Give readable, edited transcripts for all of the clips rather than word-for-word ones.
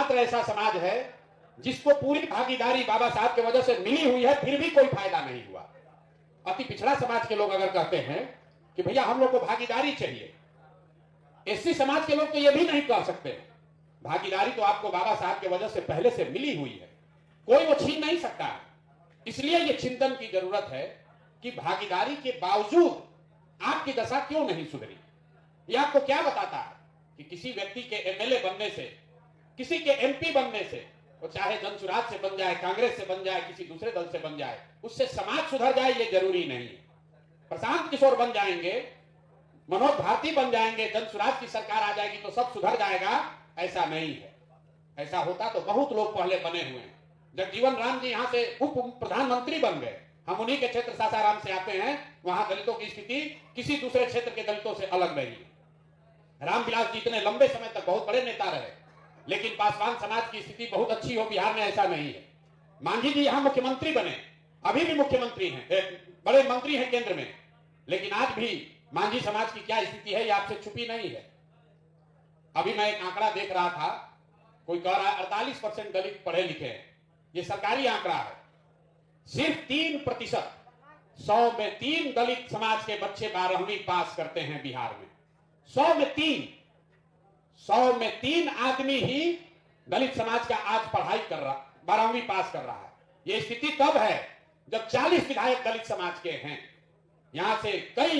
एकमात्र ऐसा समाज है जिसको पूरी भागीदारी बाबा साहब की वजह से मिली हुई है, फिर भी कोई फायदा नहीं हुआ। अति पिछड़ा समाज के लोग अगर कहते हैं कि भैया हम लोग को भागीदारी चाहिए, एससी समाज के लोग तो ये भी नहीं कह सकते। भागीदारी तो आपको बाबा साहब की वजह से पहले से मिली हुई है, कोई वो छीन नहीं सकता। इसलिए ये चिंतन की जरूरत है कि भागीदारी के बावजूद आपकी दशा क्यों नहीं सुधरी। ये आपको क्या बताता है कि किसी व्यक्ति के एमएलए बनने से, किसी के एमपी बनने से, वो चाहे जनसुराज से बन जाए, कांग्रेस से बन जाए, किसी दूसरे दल से बन जाए, उससे समाज सुधर जाए ये जरूरी नहीं है। प्रशांत किशोर बन जाएंगे, मनोज भारती बन जाएंगे, जनसुराज की सरकार आ जाएगी तो सब सुधर जाएगा, ऐसा नहीं है। ऐसा होता तो बहुत लोग पहले बने हुए हैं। जगजीवन राम जी यहाँ से उप प्रधानमंत्री बन गए, हम उन्हीं के क्षेत्र सासाराम से आते हैं, वहां दलितों की स्थिति किसी दूसरे क्षेत्र के दलितों से अलग नहीं है। रामविलास जी इतने लंबे समय तक बहुत बड़े नेता रहे, लेकिन पासवान समाज की स्थिति बहुत अच्छी हो बिहार में, ऐसा नहीं है। मांझी जी यहाँ मुख्यमंत्री बने, अभी भी मुख्यमंत्री हैं, बड़े मंत्री हैं केंद्र में, लेकिन आज भी मांझी समाज की क्या स्थिति है ये आपसे छुपी नहीं है। अभी मैं एक आंकड़ा देख रहा था, कोई कह रहा है 48% दलित पढ़े लिखे हैं, ये सरकारी आंकड़ा है। सिर्फ 3%, 100 में 3 दलित समाज के बच्चे 12वीं पास करते हैं बिहार में। 100 में 3 आदमी ही दलित समाज का आज पढ़ाई कर रहा, 12वीं पास कर रहा है। ये स्थिति तब है जब 40 विधायक दलित समाज के हैं, यहां से कई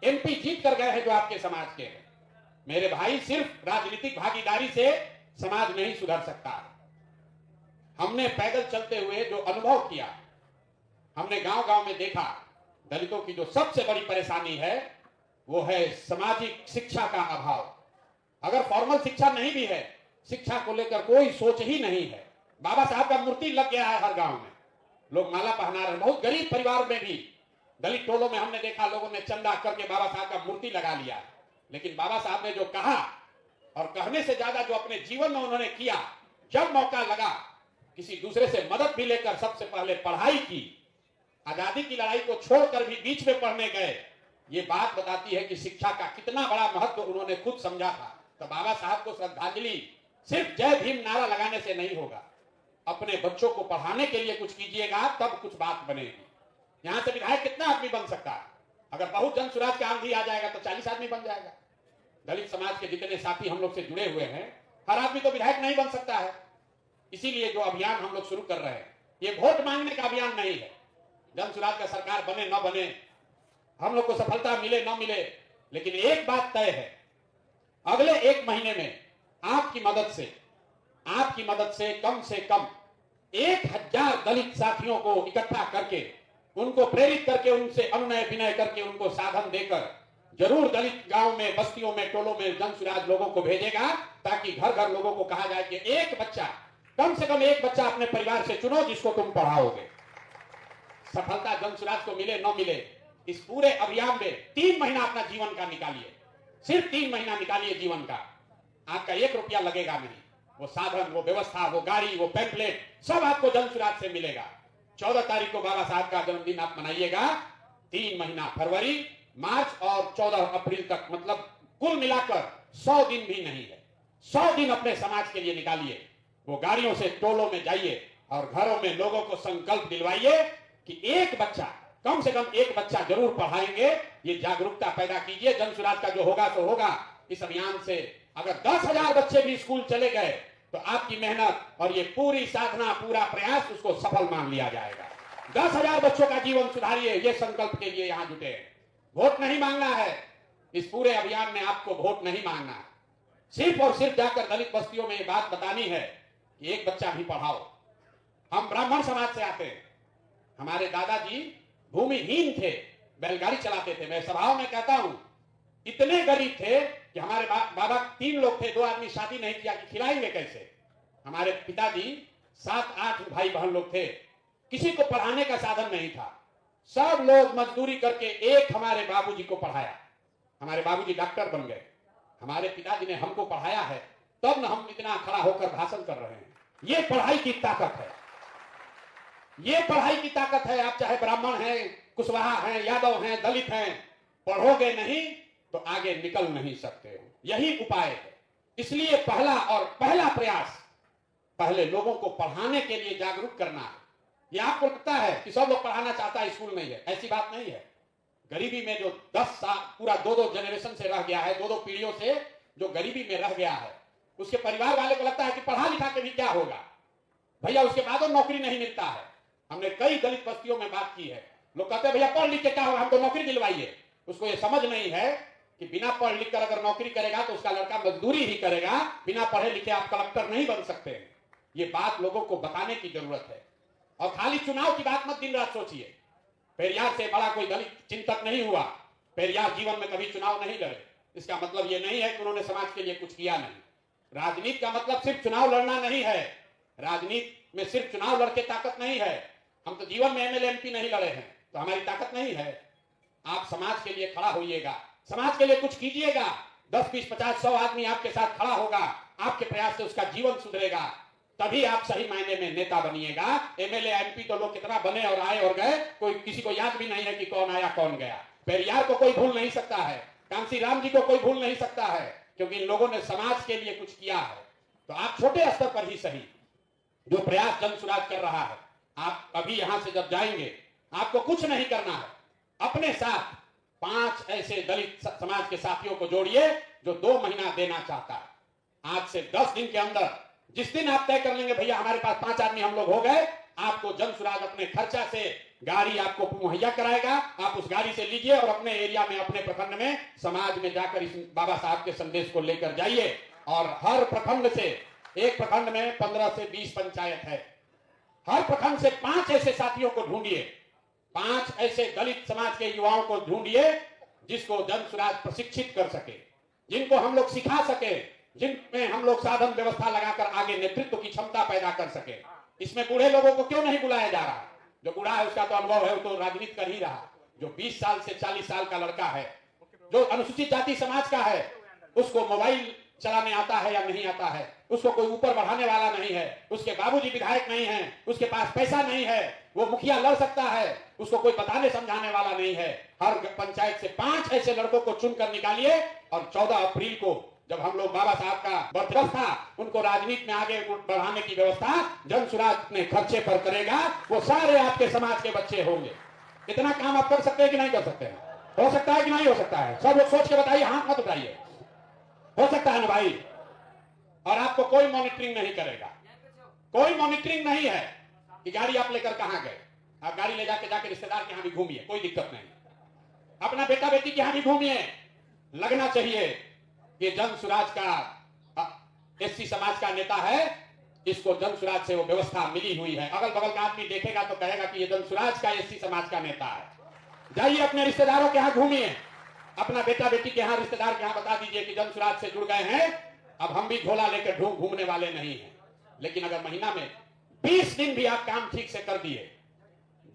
एमपी जीत कर गए हैं जो आपके समाज के हैं। मेरे भाई, सिर्फ राजनीतिक भागीदारी से समाज नहीं सुधर सकता। हमने पैदल चलते हुए जो अनुभव किया, हमने गांव-गांव में देखा, दलितों की जो सबसे बड़ी परेशानी है वो है सामाजिक शिक्षा का अभाव। अगर फॉर्मल शिक्षा नहीं भी है, शिक्षा को लेकर कोई सोच ही नहीं है। बाबा साहब का मूर्ति लग गया है हर गांव में, लोग माला पहना रहे हैं। बहुत गरीब परिवार में भी दलित टोलों में हमने देखा, लोगों ने चंदा करके बाबा साहब का मूर्ति लगा लिया। लेकिन बाबा साहब ने जो कहा और कहने से ज्यादा जो अपने जीवन में उन्होंने किया, जब मौका लगा किसी दूसरे से मदद भी लेकर सबसे पहले पढ़ाई की, आजादी की लड़ाई को छोड़कर भी बीच में पढ़ने गए। ये बात बताती है कि शिक्षा का कितना बड़ा महत्व उन्होंने खुद समझा था। तो बाबा साहब को श्रद्धांजलि सिर्फ जय भीम नारा लगाने से नहीं होगा, अपने बच्चों को पढ़ाने के लिए कुछ कीजिएगा, तब कुछ बात बनेगी। यहां से विधायक कितना आदमी बन सकता है? अगर बहुत जन सुराज का आंधी आ जाएगा तो 40 आदमी बन जाएगा। दलित समाज के जितने साथी हम लोग से जुड़े हुए हैं, हर आदमी तो विधायक नहीं बन सकता है। इसीलिए जो अभियान हम लोग शुरू कर रहे हैं, ये वोट मांगने का अभियान नहीं है। जन सुराज का सरकार बने न बने, हम लोग को सफलता मिले न मिले, लेकिन एक बात तय है, अगले 1 महीने में आपकी मदद से कम 1000 दलित साथियों को इकट्ठा करके, उनको प्रेरित करके, उनसे अनुनय विनय करके, उनको साधन देकर जरूर दलित गांव में, बस्तियों में, टोलों में जन सुराज लोगों को भेजेगा, ताकि घर घर लोगों को कहा जाए कि एक बच्चा, कम से कम एक बच्चा अपने परिवार से चुनो जिसको तुम पढ़ाओगे। सफलता जन सुराज को मिले न मिले, इस पूरे अभियान में 3 महीना अपना जीवन का निकालिए, सिर्फ 3 महीना निकालिए जीवन का। आपका 1 रुपया लगेगा नहीं। वो साधन, वो व्यवस्था, वो गाड़ी, वो पैम्पलेट सब आपको जन सुराज से मिलेगा। 14 तारीख को बाबा साहब का जन्मदिन आप मनाइएगा। 3 महीना, फरवरी, मार्च और 14 अप्रैल तक, मतलब कुल मिलाकर 100 दिन भी नहीं है। 100 दिन अपने समाज के लिए निकालिए। वो गाड़ियों से टोलों में जाइए और घरों में लोगों को संकल्प दिलवाइए कि एक बच्चा, कम से कम एक बच्चा जरूर पढ़ाएंगे। ये जागरूकता पैदा कीजिए। जन सुराज का जो होगा सो होगा। इस अभियान से अगर 10,000 बच्चे भी स्कूल चले गए तो आपकी मेहनत और ये पूरी साधना, पूरा प्रयास, उसको सफल मान लिया जाएगा। 10,000 बच्चों का जीवन सुधारिए, ये संकल्प के लिए यहां जुटे। वोट नहीं मांगना है, इस पूरे अभियान में आपको वोट नहीं मांगना है। सिर्फ और सिर्फ जाकर दलित बस्तियों में ये बात बतानी है कि एक बच्चा भी पढ़ाओ। हम ब्राह्मण समाज से आते हैं। हमारे दादाजी भूमिहीन थे, बैलगाड़ी चलाते थे। मैं सभाओं में कहता हूं, इतने गरीब थे कि हमारे बाबा 3 लोग थे, 2 आदमी शादी नहीं किया कि खिलाएंगे कैसे। हमारे पिताजी 7-8 भाई बहन लोग थे, किसी को पढ़ाने का साधन नहीं था। सब लोग मजदूरी करके एक हमारे बाबूजी को पढ़ाया। हमारे बाबूजी डॉक्टर बन गए। हमारे पिताजी ने हमको पढ़ाया है, तब न हम इतना खड़ा होकर भाषण कर रहे हैं। ये पढ़ाई की ताकत है, ये पढ़ाई की ताकत है। आप चाहे ब्राह्मण हैं, कुशवाहा हैं, यादव हैं, दलित हैं, पढ़ोगे नहीं तो आगे निकल नहीं सकते हो। यही उपाय है। इसलिए पहला प्रयास पहले लोगों को पढ़ाने के लिए जागरूक करना है। ये आपको लगता है कि सब लोग पढ़ाना चाहता है, स्कूल नहीं है, ऐसी बात नहीं है। गरीबी में जो 10 साल पूरा 2-2 जनरेशन से रह गया है, 2-2 पीढ़ियों से जो गरीबी में रह गया है, उसके परिवार वाले को लगता है कि पढ़ा लिखा के भी क्या होगा भैया, उसके बाद नौकरी नहीं मिलता है। हमने कई दलित बस्तियों में बात की है, लोग कहते हैं भैया पढ़ लिख के क्या होगा, हमको नौकरी दिलवाइए। उसको ये समझ नहीं है कि बिना पढ़ लिख कर अगर नौकरी करेगा तो उसका लड़का मजदूरी ही करेगा, बिना पढ़े लिखे आप कलेक्टर नहीं बन सकते। ये बात लोगों को बताने की जरूरत है। और खाली चुनाव की बात मत दिन रात सोचिए। पेरियार से बड़ा कोई दलित चिंतक नहीं हुआ, पेरियार जीवन में कभी चुनाव नहीं लड़े। इसका मतलब ये नहीं है कि उन्होंने समाज के लिए कुछ किया नहीं। राजनीति का मतलब सिर्फ चुनाव लड़ना नहीं है, राजनीति में सिर्फ चुनाव लड़के ताकत नहीं है। हम तो जीवन में एमएलए एमपी नहीं लड़े हैं, तो हमारी ताकत नहीं है। आप समाज के लिए खड़ा होइएगा, समाज के लिए कुछ कीजिएगा। 10, 20, 50, 100 आदमी आपके साथ खड़ा होगा, आपके प्रयास से उसका जीवन सुधरेगा, तभी आप सही मायने में नेता बनिएगा। एमएलए एमपी तो लोग कितना बने और आए और गए, कोई किसी को याद भी नहीं है कि कौन आया कौन गया। पेरियार को कोई भूल नहीं सकता है, कांसी राम जी को कोई भूल नहीं सकता है, क्योंकि इन लोगों ने समाज के लिए कुछ किया है। तो आप छोटे स्तर पर ही सही जो प्रयास जन सुराज कर रहा है, आप अभी यहां से जब जाएंगे आपको कुछ नहीं करना है, अपने साथ 5 ऐसे दलित समाज के साथियों को जोड़िए जो 2 महीना देना चाहता है। आज से 10 दिन के अंदर, जिस दिन आप तय कर लेंगे भैया हमारे पास 5 आदमी हम लोग हो गए, आपको जन सुराज अपने खर्चा से गाड़ी आपको मुहैया कराएगा। आप उस गाड़ी से लीजिए और अपने एरिया में, अपने प्रखंड में, समाज में जाकर इस बाबा साहब के संदेश को लेकर जाइए। और हर प्रखंड से, एक प्रखंड में 15 से 20 पंचायत है, हर प्रखंड से 5 ऐसे साथियों को ढूंढिए, 5 ऐसे दलित समाज के युवाओं को ढूंढिए जिसको जन सुराज प्रशिक्षित कर सके, जिनको हम लोग सिखा सके, जिनमें हम लोग साधन व्यवस्था लगाकर आगे नेतृत्व की क्षमता पैदा कर सके। इसमें बूढ़े लोगों को क्यों नहीं बुलाया जा रहा? जो बूढ़ा है उसका तो अनुभव है, वो तो राजनीति कर ही रहा। जो 20 साल से 40 साल का लड़का है, जो अनुसूचित जाति समाज का है, उसको मोबाइल चलाने आता है या नहीं आता है, उसको कोई ऊपर बढ़ाने वाला नहीं है, उसके बाबूजी विधायक नहीं है, उसके पास पैसा नहीं है, वो मुखिया लड़ सकता है, उसको कोई बताने समझाने वाला नहीं है। हर पंचायत से 5 ऐसे लड़कों को चुनकर निकालिए और 14 अप्रैल को जब हम लोग बाबा साहब का बर्थडे था, उनको राजनीति में आगे बढ़ाने की व्यवस्था जन सुराज अपने खर्चे पर करेगा। वो सारे आपके समाज के बच्चे होंगे। इतना काम आप कर सकते हैं कि नहीं कर सकते हैं? हो सकता है कि नहीं हो सकता है? सब लोग सोच के बताइए, हाथ मत उठाइए। हो सकता है ना भाई? और आपको कोई मॉनिटरिंग नहीं करेगा, कोई मॉनिटरिंग नहीं है कि गाड़ी आप लेकर कहां गए। आप गाड़ी ले जाके रिश्तेदार के यहां भी घूमिए, कोई दिक्कत नहीं। अपना बेटा बेटी के यहां भी घूमिए। लगना चाहिए कि जन सुराज का एससी समाज का नेता है, इसको जन सुराज से वो व्यवस्था मिली हुई है। अगल बगल का आदमी देखेगा तो कहेगा कि ये जन सुराज का एससी समाज का नेता है। जाइए अपने रिश्तेदारों के यहाँ घूमिए, अपना बेटा बेटी के यहाँ, रिश्तेदार के यहाँ बता दीजिए कि जन सुराज से जुड़ गए हैं, अब हम भी झोला लेकर घूमने वाले नहीं हैं। लेकिन अगर महीना में 20 दिन भी आप काम ठीक से कर दिए,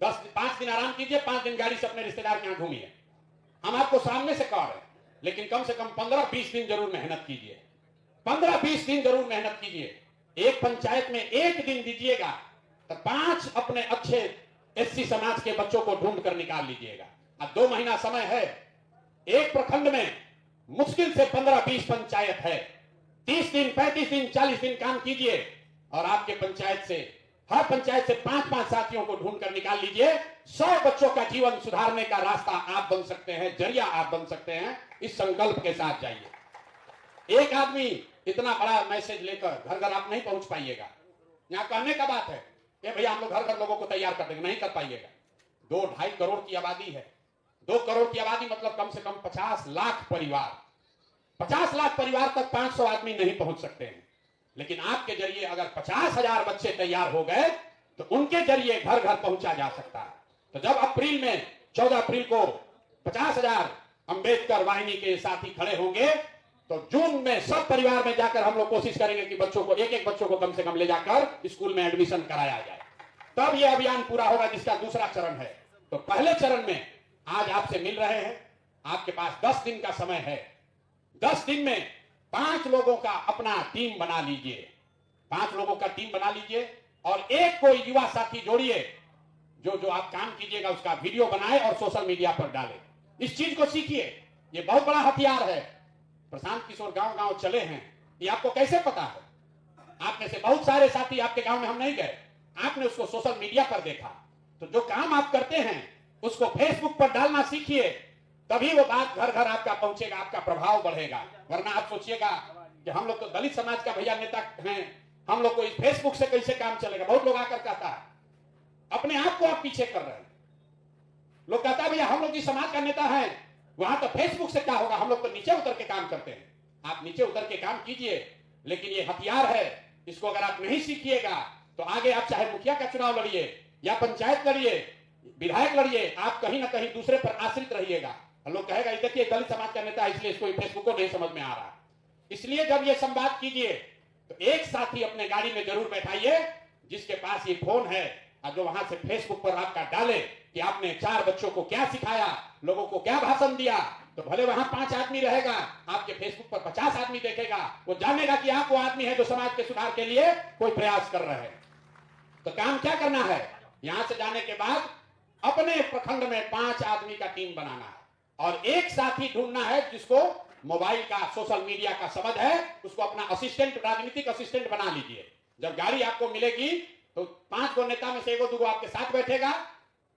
5 दिन आराम कीजिए, 5 दिन गाड़ी से अपने रिश्तेदार के यहाँ घूमिए। हम आपको सामने से कह रहे हैं, लेकिन कम से कम 15-20 दिन जरूर मेहनत कीजिए, 15-20 दिन जरूर मेहनत कीजिए। एक पंचायत में 1 दिन दीजिएगा तो 5 अपने अच्छे एससी समाज के बच्चों को ढूंढ कर निकाल लीजिएगा। अब 2 महीना समय है, एक प्रखंड में मुश्किल से 15-20 पंचायत है। 30 दिन, 35 दिन, 40 दिन काम कीजिए और आपके पंचायत से, हर पंचायत से 5-5 साथियों को ढूंढ कर निकाल लीजिए। 100 बच्चों का जीवन सुधारने का रास्ता आप बन सकते हैं, जरिया आप बन सकते हैं। इस संकल्प के साथ जाइए। एक आदमी इतना बड़ा मैसेज लेकर घर घर आप नहीं पहुंच पाइएगा। यहां कहने का बात है कि भैया हम लोग घर घर लोगों को तैयार कर देंगे, नहीं कर पाइएगा। 2-2.5 करोड़ की आबादी है। 2 करोड़ की आबादी मतलब कम से कम 50 लाख परिवार। 50 लाख परिवार तक 500 आदमी नहीं पहुंच सकते हैं। लेकिन आपके जरिए अगर 50,000 बच्चे तैयार हो गए तो उनके जरिए घर घर पहुंचा जा सकता है। तो जब अप्रैल में 14 अप्रैल को 50,000 अंबेडकर वाहिनी के साथी खड़े होंगे तो जून में सब परिवार में जाकर हम लोग कोशिश करेंगे कि बच्चों को, एक बच्चों को कम से कम ले जाकर स्कूल में एडमिशन कराया जाए। तब यह अभियान पूरा होगा, जिसका दूसरा चरण है। तो पहले चरण में आज आपसे मिल रहे हैं, आपके पास 10 दिन का समय है। 10 दिन में 5 लोगों का अपना टीम बना लीजिए, 5 लोगों का टीम बना लीजिए और एक कोई युवा साथी जोड़िए जो आप काम कीजिएगा उसका वीडियो बनाए और सोशल मीडिया पर डाले। इस चीज को सीखिए, ये बहुत बड़ा हथियार है। प्रशांत किशोर गांव गांव चले हैं, ये आपको कैसे पता है? आप में से बहुत सारे साथी आपके गांव में हम नहीं गए, आपने उसको सोशल मीडिया पर देखा। तो जो काम आप करते हैं उसको फेसबुक पर डालना सीखिए, तभी वो बात घर घर आपका पहुंचेगा, आपका प्रभाव बढ़ेगा। वरना आप सोचिएगा कि हम लोग तो दलित समाज का भैया नेता हैं, हम लोग को इस फेसबुक से कैसे काम चलेगा। बहुत लोग आकर कहता है, अपने आप को आप पीछे कर रहे हैं। लोग कहता है भैया हम लोग इस समाज का नेता है, वहां तो फेसबुक से क्या होगा, हम लोग तो नीचे उतर के काम करते हैं। आप नीचे उतर के काम कीजिए, लेकिन ये हथियार है, इसको अगर आप नहीं सीखिएगा तो आगे आप चाहे मुखिया का चुनाव लड़िए या पंचायत लड़िए, विधायक लड़िए, आप कहीं ना कहीं दूसरे पर आश्रित रहिएगा। लोग कहेगा देखिए दलित समाज का नेता है इसलिए इसको फेसबुक को नहीं समझ में आ रहा। इसलिए जब ये संवाद कीजिए तो एक साथी अपने गाड़ी में जरूर बैठाइए जिसके पास ये फोन है, और जो वहां से फेसबुक पर आपका डाले कि आपने 4 बच्चों को क्या सिखाया, लोगों को क्या भाषण दिया। तो भले वहां 5 आदमी रहेगा, आपके फेसबुक पर 50 आदमी देखेगा, वो जानेगा कि आप वो आदमी है जो समाज के सुधार के लिए कोई प्रयास कर रहे हैं। तो काम क्या करना है, यहां से जाने के बाद अपने प्रखंड में 5 आदमी का टीम बनाना है और एक साथी ढूंढना है जिसको मोबाइल का, सोशल मीडिया का समझ है, उसको अपना असिस्टेंट, राजनीतिक असिस्टेंट बना लीजिए। जब गाड़ी आपको मिलेगी तो 5 गो नेता में से 1-2 आपके साथ बैठेगा,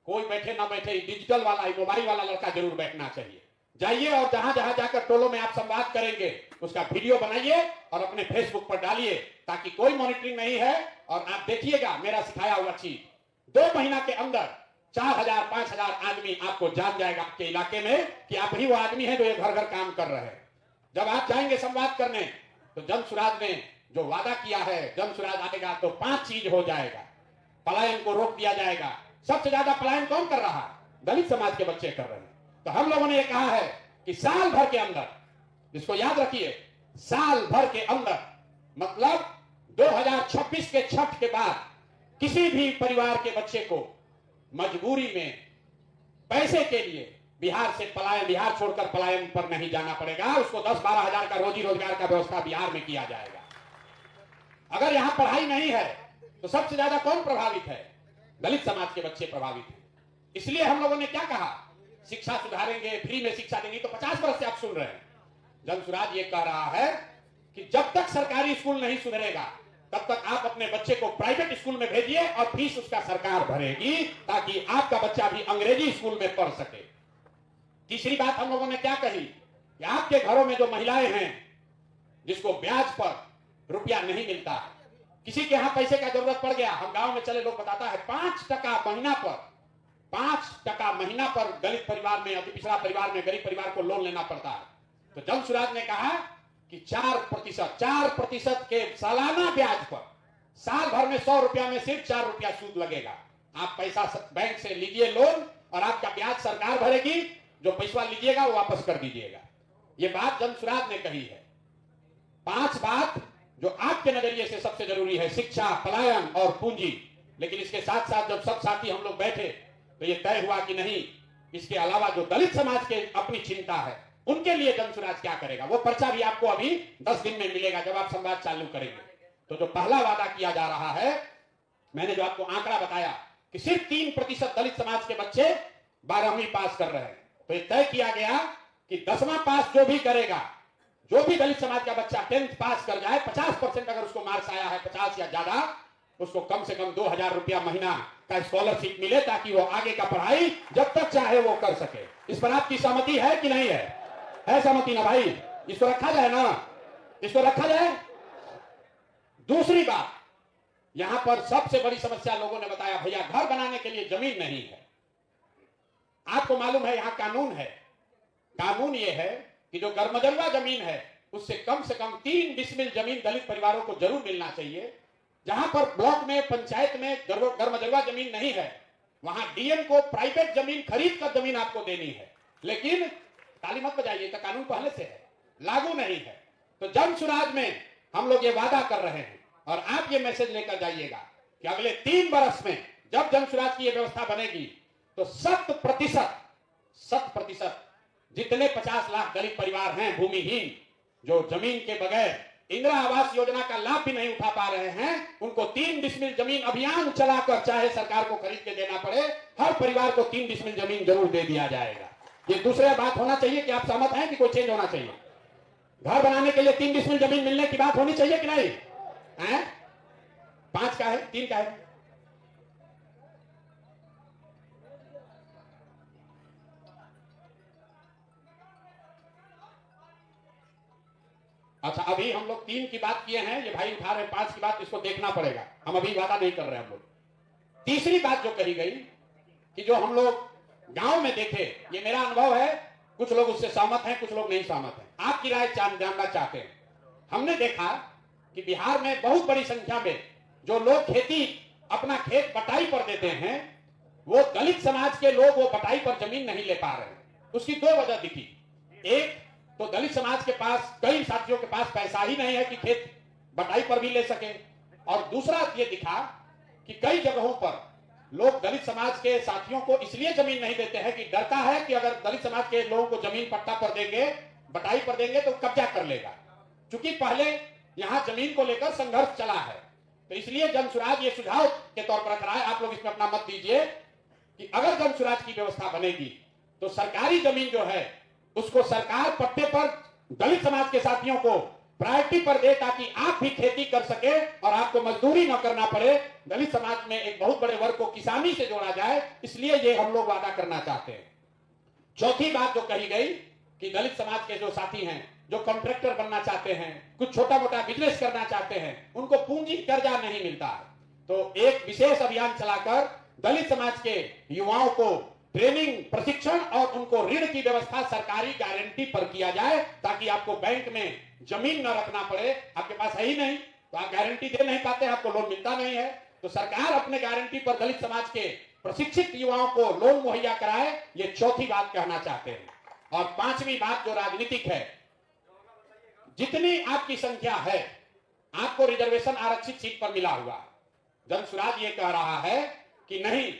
कोई बैठे ना बैठे, डिजिटल वाला, मोबाइल वाला लड़का जरूर बैठना चाहिए। जाइए और जहां जहां जाकर टोलों में आप संवाद करेंगे उसका वीडियो बनाइए और अपने फेसबुक पर डालिए, ताकि कोई मॉनिटरिंग नहीं है। और आप देखिएगा मेरा सिखाया हुआ चीज, 2 महीना के अंदर 4000-5000 आदमी आपको जान जाएगा आपके इलाके में कि आप ही वो आदमी है जो ये घर घर काम कर रहे हैं। जब आप जाएंगे संवाद करने तो जन सुराज ने जो वादा किया है, जन सुराज आएगा तो 5 चीज हो जाएगा। पलायन को रोक दिया जाएगा। सबसे ज्यादा पलायन कौन कर रहा है, दलित समाज के बच्चे कर रहे हैं। तो हम लोगों ने ये कहा है कि साल भर के अंदर, इसको याद रखिए, साल भर के अंदर मतलब 2026 के छठ के बाद किसी भी परिवार के बच्चे को मजबूरी में पैसे के लिए बिहार से पलायन, बिहार छोड़कर पलायन पर नहीं जाना पड़ेगा। उसको 10-12 हजार का रोजी रोजगार का व्यवस्था बिहार में किया जाएगा। अगर यहां पढ़ाई नहीं है तो सबसे ज्यादा कौन प्रभावित है, दलित समाज के बच्चे प्रभावित हैं। इसलिए हम लोगों ने क्या कहा, शिक्षा सुधारेंगे, फ्री में शिक्षा देंगे। तो 50 वर्ष से आप सुन रहे हैं, जन सुराज ये कह रहा है कि जब तक सरकारी स्कूल नहीं सुधरेगा तब तक आप अपने बच्चे को प्राइवेट स्कूल में भेजिए और फीस उसका सरकार भरेगी, ताकि आपका बच्चा भी अंग्रेजी स्कूल में पढ़ सके। तीसरी बात हम लोगों ने क्या कही कि आपके घरों में जो महिलाएं हैं जिसको ब्याज पर रुपया नहीं मिलता है, किसी के यहां पैसे का जरूरत पड़ गया, हम गांव में चले लोग बताता है 5% महीना पर, 5% महीना पर दलित परिवार में, अति पिछड़ा परिवार में, गरीब परिवार को लोन लेना पड़ता है। तो जन सुराज ने कहा कि 4% के सालाना ब्याज पर साल भर में 100 रुपया में सिर्फ 4 रुपया सूद लगेगा। आप पैसा बैंक से लीजिए लोन और आपका ब्याज सरकार भरेगी, जो पैसा लीजिएगा वो वापस कर दीजिएगा। ये बात जन सुराज ने कही है। 5 बात जो आपके नजरिए से सबसे जरूरी है, शिक्षा, पलायन और पूंजी। लेकिन इसके साथ साथ जब सब साथी हम लोग बैठे तो ये तय हुआ कि नहीं, इसके अलावा जो दलित समाज के अपनी चिंता है उनके लिए जन सुराज क्या करेगा, वो पर्चा भी आपको अभी 10 दिन में मिलेगा जब आप संवाद चालू करेंगे। तो जो पहला वादा किया जा रहा है, मैंने जो आपको आंकड़ा बताया कि सिर्फ 3% दलित समाज के बच्चे 12वीं पास कर रहे हैं। तो ये तय किया गया कि 10वां पास जो भी करेगा, जो भी दलित समाज का बच्चा 10th पास कर जाए, 50% अगर उसको मार्क्स आया है, 50 या ज्यादा, उसको कम से कम 2000 रुपया महीना का स्कॉलरशिप मिले, ताकि वो आगे का पढ़ाई जब तक चाहे वो कर सके। इस पर आपकी सहमति है कि नहीं है? है सहमति ना भाई? इसको रखा जाए ना, इसको रखा जाए। दूसरी बात, यहां पर सबसे बड़ी समस्या लोगों ने बताया, भैया घर बनाने के लिए जमीन नहीं है। आपको मालूम है यहां कानून है, कानून यह है कि जो गर्मजरवा जमीन है उससे कम 3 डिसमिल जमीन दलित परिवारों को जरूर मिलना चाहिए। जहां पर ब्लॉक में, पंचायत में गर्मजरवा जमीन नहीं है, वहां डीएम को प्राइवेट जमीन खरीद कर जमीन आपको देनी है। लेकिन ताली मत बजाइए, तो कानून पहले से है, लागू नहीं है। तो जन सुराज में हम लोग ये वादा कर रहे हैं और आप ये मैसेज लेकर जाइएगा कि अगले 3 वर्ष में जब जन सुराज की ये व्यवस्था बनेगी तो 100% जितने 50 लाख दलित परिवार हैं भूमिहीन, जो जमीन के बगैर इंदिरा आवास योजना का लाभ भी नहीं उठा पा रहे हैं, उनको 3 डिसमिल जमीन अभियान चलाकर, चाहे सरकार को खरीद के देना पड़े, हर परिवार को 3 डिसमिल जमीन जरूर दे दिया जाएगा। ये दूसरा बात होना चाहिए कि आप सहमत हैं कि कोई चेंज होना चाहिए? घर बनाने के लिए 3 डिसमिल जमीन मिलने की बात होनी चाहिए कि नहीं है? 5 का है, 3 का है। अच्छा, अभी हम लोग 3 की बात किए हैं, ये भाई उठा रहे 5 की बात, इसको देखना पड़ेगा, हम अभी वादा नहीं कर रहे हैं हम लोग। तीसरी बात जो कही गई कि जो हम लोग गांव में देखे, ये मेरा अनुभव है, कुछ लोग उससे सहमत हैं, कुछ लोग नहीं सहमत हैं, आपकी राय जानना चाहते हैं। हमने देखा कि बिहार में बहुत बड़ी संख्या में जो लोग खेती अपना खेत बटाई पर देते हैं, वो दलित समाज के लोग वो बटाई पर जमीन नहीं ले पा रहे हैं। उसकी 2 वजह दिखी। एक तो दलित समाज के पास, कई साथियों के पास पैसा ही नहीं है कि खेत बटाई पर भी ले सके, और दूसरा ये दिखा कि कई जगहों पर लोग दलित समाज के साथियों को इसलिए जमीन नहीं देते हैं कि डरता है कि अगर दलित समाज के लोगों को जमीन पट्टा पर देंगे, बटाई पर देंगे तो कब्जा कर लेगा। क्योंकि पहले यहां जमीन को लेकर संघर्ष चला है, तो इसलिए जनसुराज ये सुझाव के तौर पर रख रहा है, आप लोग इसमें अपना मत दीजिए कि अगर जनसुराज की व्यवस्था बनेगी तो सरकारी जमीन जो है उसको सरकार पट्टे पर दलित समाज के साथियों को प्रायोरिटी पर दे, ताकि आप भी खेती कर सके और आपको मजदूरी न करना पड़े। दलित समाज में एक बहुत बड़े वर्ग को किसानी से जोड़ा जाए, इसलिए ये हम लोग वादा करना चाहते हैं। चौथी बात जो कही गई कि दलित समाज के जो साथी हैं, जो कॉन्ट्रैक्टर बनना चाहते हैं, कुछ छोटा मोटा बिजनेस करना चाहते हैं, उनको पूंजी कर्जा नहीं मिलता है, तो एक विशेष अभियान चलाकर दलित समाज के युवाओं को ट्रेनिंग, प्रशिक्षण और उनको ऋण की व्यवस्था सरकारी गारंटी पर किया जाए, ताकि आपको बैंक में जमीन न रखना पड़े। आपके पास है ही नहीं तो आप गारंटी दे नहीं पाते, आपको लोन मिलता नहीं है, तो सरकार अपने गारंटी पर दलित समाज के प्रशिक्षित युवाओं को लोन मुहैया कराए। ये चौथी बात कहना चाहते हैं। और 5वीं बात जो राजनीतिक है, जितनी आपकी संख्या है आपको रिजर्वेशन आरक्षित सीट पर मिला हुआ। जनसुराज ये कह रहा है कि नहीं,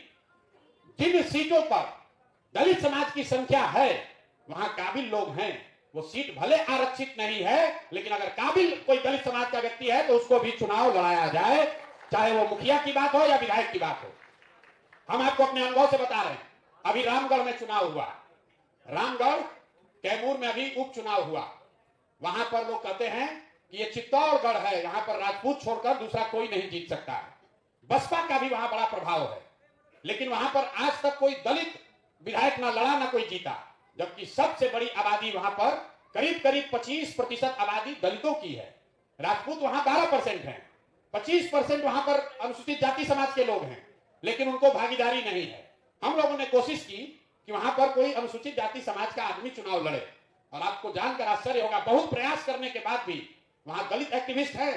जिन सीटों पर दलित समाज की संख्या है वहां काबिल लोग हैं, वो सीट भले आरक्षित नहीं है, लेकिन अगर काबिल कोई दलित समाज का व्यक्ति है तो उसको भी चुनाव लड़ाया जाए, चाहे वो मुखिया की बात हो या विधायक की बात हो। हम आपको अपने अनुभव से बता रहे हैं। अभी रामगढ़ में चुनाव हुआ, रामगढ़ कैमूर में अभी उपचुनाव हुआ। वहां पर लोग कहते हैं कि ये चित्तौड़गढ़ है, यहां पर राजपूत छोड़कर दूसरा कोई नहीं जीत सकता है। बसपा का भी वहां बड़ा प्रभाव है, लेकिन वहां पर आज तक कोई दलित विधायक ना लड़ा ना कोई जीता, जबकि सबसे बड़ी आबादी वहां पर करीब करीब 25% आबादी दलितों की है। राजपूत वहां 12% है, 25% वहां पर अनुसूचित जाति समाज के लोग हैं, लेकिन उनको भागीदारी नहीं है। हम लोगों ने कोशिश की कि वहां पर कोई अनुसूचित जाति समाज का आदमी चुनाव लड़े, और आपको जानकर आश्चर्य होगा, बहुत प्रयास करने के बाद भी वहां दलित एक्टिविस्ट हैं,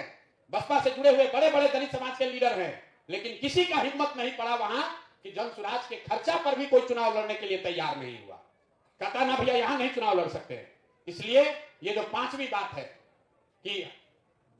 बसपा से जुड़े हुए बड़े बड़े दलित समाज के लीडर हैं, लेकिन किसी का हिम्मत नहीं पड़ा वहां कि जनसुराज के खर्चा पर भी कोई चुनाव लड़ने के लिए तैयार नहीं हुआ। कहता ना भैया यहां नहीं चुनाव लड़ सकते। इसलिए ये जो 5वीं बात है कि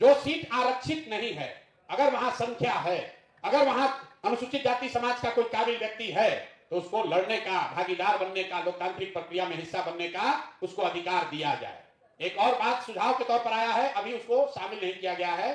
जो सीट आरक्षित नहीं है, अगर वहां संख्या है, अगर वहां अनुसूचित जाति समाज का कोई काबिल व्यक्ति है, तो उसको लड़ने का, भागीदार बनने का, लोकतांत्रिक प्रक्रिया में हिस्सा बनने का उसको अधिकार दिया जाए। एक और बात सुझाव के तौर पर आया है, अभी उसको शामिल नहीं किया गया है,